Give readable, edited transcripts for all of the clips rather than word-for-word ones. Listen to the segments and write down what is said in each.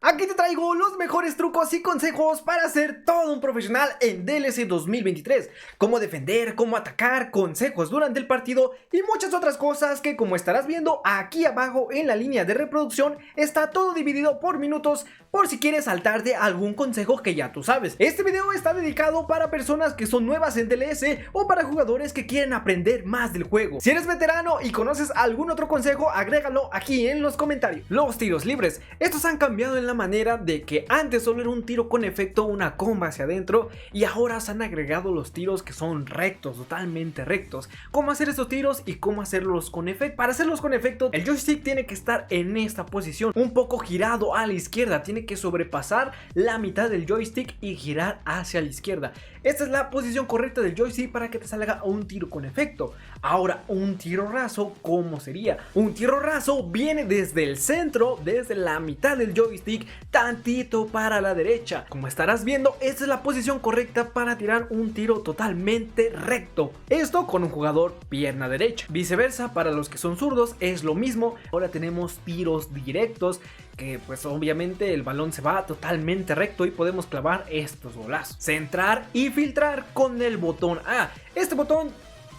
Aquí te traigo los mejores trucos y consejos para ser todo un profesional en DLC 2023. Cómo defender, cómo atacar, consejos durante el partido y muchas otras cosas que, como estarás viendo aquí abajo en la línea de reproducción, está todo dividido por minutos por si quieres saltarte algún consejo que ya tú sabes. Este video está dedicado para personas que son nuevas en DLC o para jugadores que quieren aprender más del juego. Si eres veterano y conoces algún otro consejo, agrégalo aquí en los comentarios. Los tiros libres. Estos han cambiado en la manera de que antes solo era un tiro con efecto, una comba hacia adentro, y ahora se han agregado los tiros que son rectos, totalmente rectos. Cómo hacer estos tiros y cómo hacerlos con efecto. Para hacerlos con efecto, el joystick tiene que estar en esta posición, un poco girado a la izquierda, tiene que sobrepasar la mitad del joystick y girar hacia la izquierda. Esta es la posición correcta del joystick para que te salga un tiro con efecto. Ahora, un tiro raso, ¿cómo sería? Un tiro raso viene desde el centro, desde la mitad del joystick, tantito para la derecha. Como estarás viendo, esta es la posición correcta para tirar un tiro totalmente recto. Esto con un jugador pierna derecha. Viceversa, para los que son zurdos es lo mismo. Ahora tenemos tiros directos, que pues obviamente el balón se va totalmente recto y podemos clavar estos golazos. Centrar y filtrar con el botón A. Este botón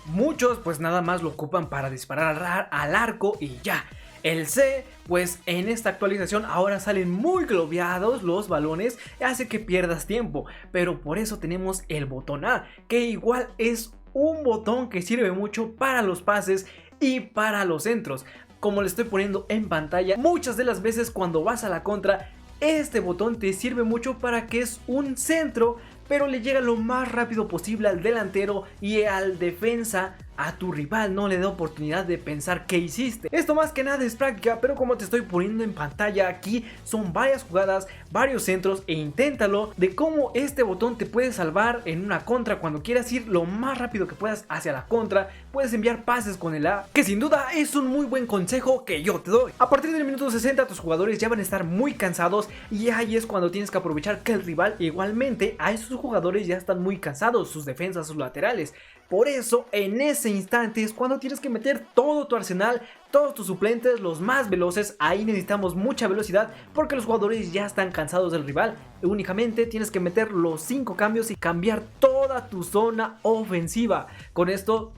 muchos pues nada más lo ocupan para disparar al arco y ya. El C, pues en esta actualización ahora salen muy globeados los balones, hace que pierdas tiempo, pero por eso tenemos el botón A, que igual es un botón que sirve mucho para los pases y para los centros. Como le estoy poniendo en pantalla, muchas de las veces cuando vas a la contra, este botón te sirve mucho para que es un centro, pero le llega lo más rápido posible al delantero y al defensa. A tu rival no le da oportunidad de pensar qué hiciste. Esto más que nada es práctica, pero como te estoy poniendo en pantalla aquí, son varias jugadas, varios centros, e inténtalo de cómo este botón te puede salvar en una contra. Cuando quieras ir lo más rápido que puedas hacia la contra, puedes enviar pases con el A, que sin duda es un muy buen consejo que yo te doy. A partir del minuto 60 tus jugadores ya van a estar muy cansados y ahí es cuando tienes que aprovechar que el rival igualmente a esos jugadores ya están muy cansados, sus defensas, sus laterales. Por eso en ese instante es cuando tienes que meter todo tu arsenal, todos tus suplentes, los más veloces. Ahí necesitamos mucha velocidad porque los jugadores ya están cansados del rival. Únicamente tienes que meter los 5 cambios y cambiar toda tu zona ofensiva. Con esto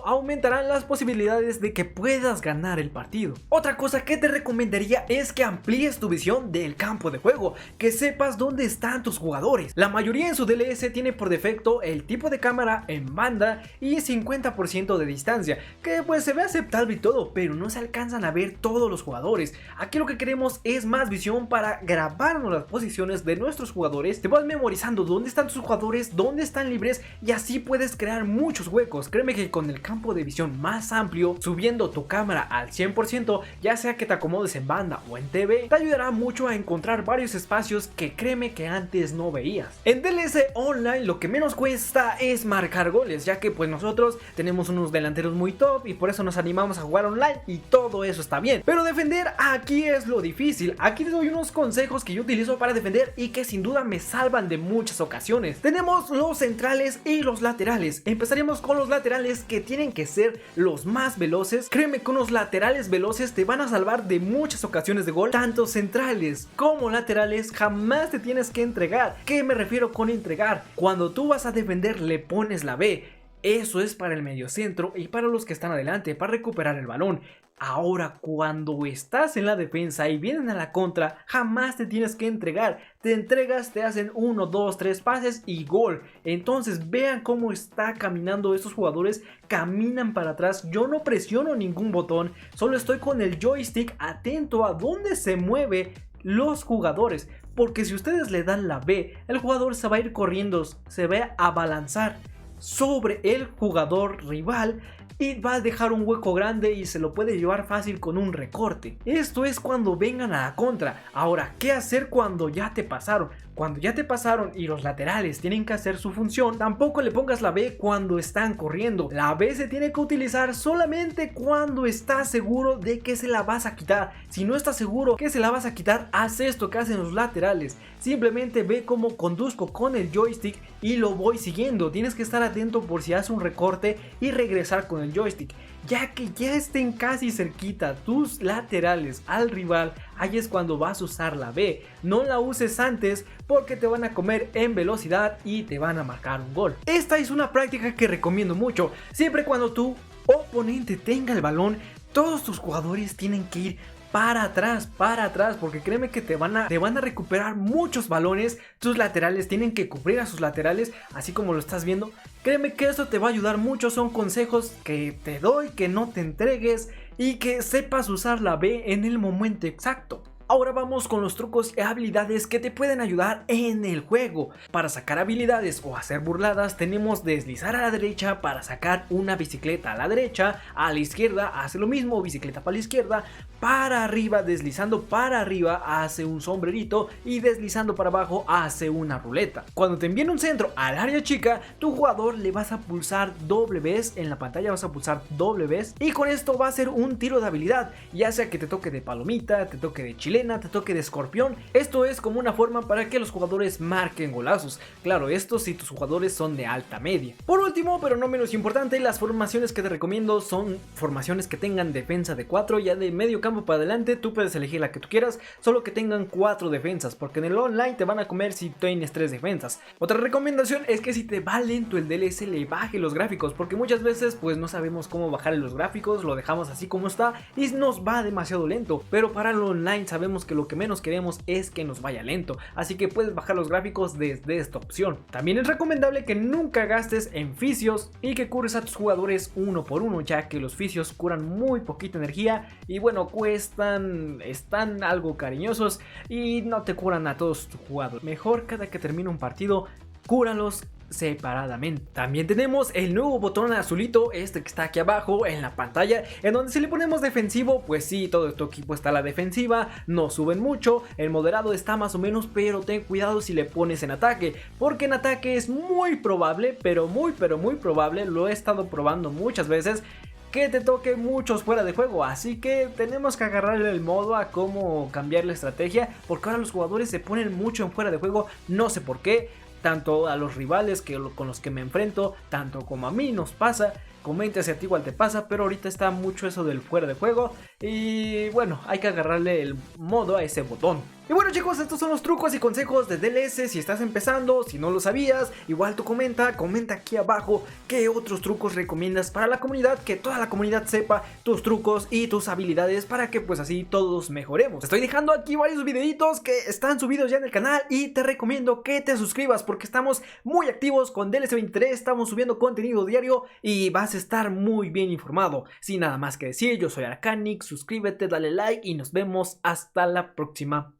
aumentarán las posibilidades de que puedas ganar el partido. Otra cosa que te recomendaría es que amplíes tu visión del campo de juego, que sepas dónde están tus jugadores. La mayoría en su DLS tiene por defecto el tipo de cámara en banda y 50% de distancia, que pues se ve aceptable y todo, pero no se alcanzan a ver todos los jugadores. Aquí lo que queremos es más visión para grabarnos las posiciones de nuestros jugadores. Te vas memorizando dónde están tus jugadores, dónde están libres, y así puedes crear muchos huecos. Créeme que con el campo de visión más amplio, subiendo tu cámara al 100%, ya sea que te acomodes en banda o en TV, te ayudará mucho a encontrar varios espacios que créeme que antes no veías. En DLC Online lo que menos cuesta es marcar goles, ya que pues nosotros tenemos unos delanteros muy top y por eso nos animamos a jugar online y todo eso está bien. Pero defender aquí es lo difícil. Aquí te doy unos consejos que yo utilizo para defender y que sin duda me salvan de muchas ocasiones. Tenemos los centrales y los laterales. Empezaremos con los laterales, que tienen que ser los más veloces. Créeme que unos laterales veloces te van a salvar de muchas ocasiones de gol. Tanto centrales como laterales jamás te tienes que entregar. ¿Qué me refiero con entregar? Cuando tú vas a defender le pones la B. Eso es para el mediocentro y para los que están adelante, para recuperar el balón. Ahora, cuando estás en la defensa y vienen a la contra, jamás te tienes que entregar. Te entregas, te hacen 1, 2, 3 pases y gol. Entonces vean cómo está caminando estos jugadores. Caminan para atrás. Yo no presiono ningún botón, solo estoy con el joystick atento a dónde se mueve los jugadores, porque si ustedes le dan la B, el jugador se va a ir corriendo, se va a abalanzar sobre el jugador rival y va a dejar un hueco grande y se lo puede llevar fácil con un recorte. Esto es cuando vengan a la contra. Ahora, ¿qué hacer cuando ya te pasaron? Cuando ya te pasaron y los laterales tienen que hacer su función, tampoco le pongas la B cuando están corriendo. La B se tiene que utilizar solamente cuando estás seguro de que se la vas a quitar. Si no estás seguro que se la vas a quitar, haz esto que hacen los laterales. Simplemente ve cómo conduzco con el joystick y lo voy siguiendo. Tienes que estar atento por si hace un recorte y regresar con el joystick. ya que ya estén casi cerquita tus laterales al rival, ahí es cuando vas a usar la B. No la uses antes porque te van a comer en velocidad y te van a marcar un gol. Esta es una práctica que recomiendo mucho, siempre cuando tu oponente tenga el balón, todos tus jugadores tienen que ir para atrás, porque créeme que te van a recuperar muchos balones. Tus laterales tienen que cubrir a sus laterales, así como lo estás viendo. Créeme que esto te va a ayudar mucho, son consejos que te doy, que no te entregues y que sepas usar la B en el momento exacto. Ahora vamos con los trucos y habilidades que te pueden ayudar en el juego. Para sacar habilidades o hacer burladas tenemos deslizar a la derecha para sacar una bicicleta a la derecha, a la izquierda hace lo mismo, bicicleta para la izquierda, para arriba deslizando para arriba hace un sombrerito y deslizando para abajo hace una ruleta. Cuando te envíen un centro al área chica, tu jugador le vas a pulsar doble vez en la pantalla, vas a pulsar doble vez y con esto va a ser un tiro de habilidad, ya sea que te toque de palomita, te toque de chilena, te toque de escorpión. Esto es como una forma para que los jugadores marquen golazos. Claro, esto si tus jugadores son de alta media. Por último, pero no menos importante, las formaciones que te recomiendo son formaciones que tengan defensa de 4, ya de medio campo para adelante tú puedes elegir la que tú quieras, solo que tengan 4 defensas, porque en el online te van a comer si tienes 3 defensas. Otra recomendación es que si te va lento el DLS le baje los gráficos, porque muchas veces pues no sabemos cómo bajarle los gráficos, lo dejamos así como está y nos va demasiado lento, pero para el online sabemos que lo que menos queremos es que nos vaya lento, así que puedes bajar los gráficos desde esta opción. También es recomendable que nunca gastes en fisios y que cures a tus jugadores uno por uno, ya que los fisios curan muy poquita energía y bueno, están algo cariñosos y no te curan a todos tus jugadores. Mejor cada que termine un partido, cúralos separadamente. También tenemos el nuevo botón azulito, este que está aquí abajo en la pantalla, en donde si le ponemos defensivo, pues sí, todo tu equipo está a la defensiva, no suben mucho, el moderado está más o menos, pero ten cuidado si le pones en ataque, porque en ataque es muy probable, pero muy probable, lo he estado probando muchas veces, que te toque muchos fuera de juego, así que tenemos que agarrarle el modo a cómo cambiar la estrategia, porque ahora los jugadores se ponen mucho en fuera de juego, no sé por qué, tanto a los rivales con los que me enfrento, tanto como a mí nos pasa. Comenta si a ti igual te pasa, pero ahorita está mucho eso del fuera de juego y bueno, hay que agarrarle el modo a ese botón. Y bueno chicos, estos son los trucos y consejos de DLS si estás empezando, si no lo sabías, igual tú comenta aquí abajo qué otros trucos recomiendas para la comunidad, que toda la comunidad sepa tus trucos y tus habilidades para que pues así todos mejoremos. Te estoy dejando aquí varios videitos que están subidos ya en el canal y te recomiendo que te suscribas porque estamos muy activos con DLS 23, estamos subiendo contenido diario y vas a estar muy bien informado. Sin nada más que decir, yo soy Arcanix, suscríbete, dale like y nos vemos hasta la próxima.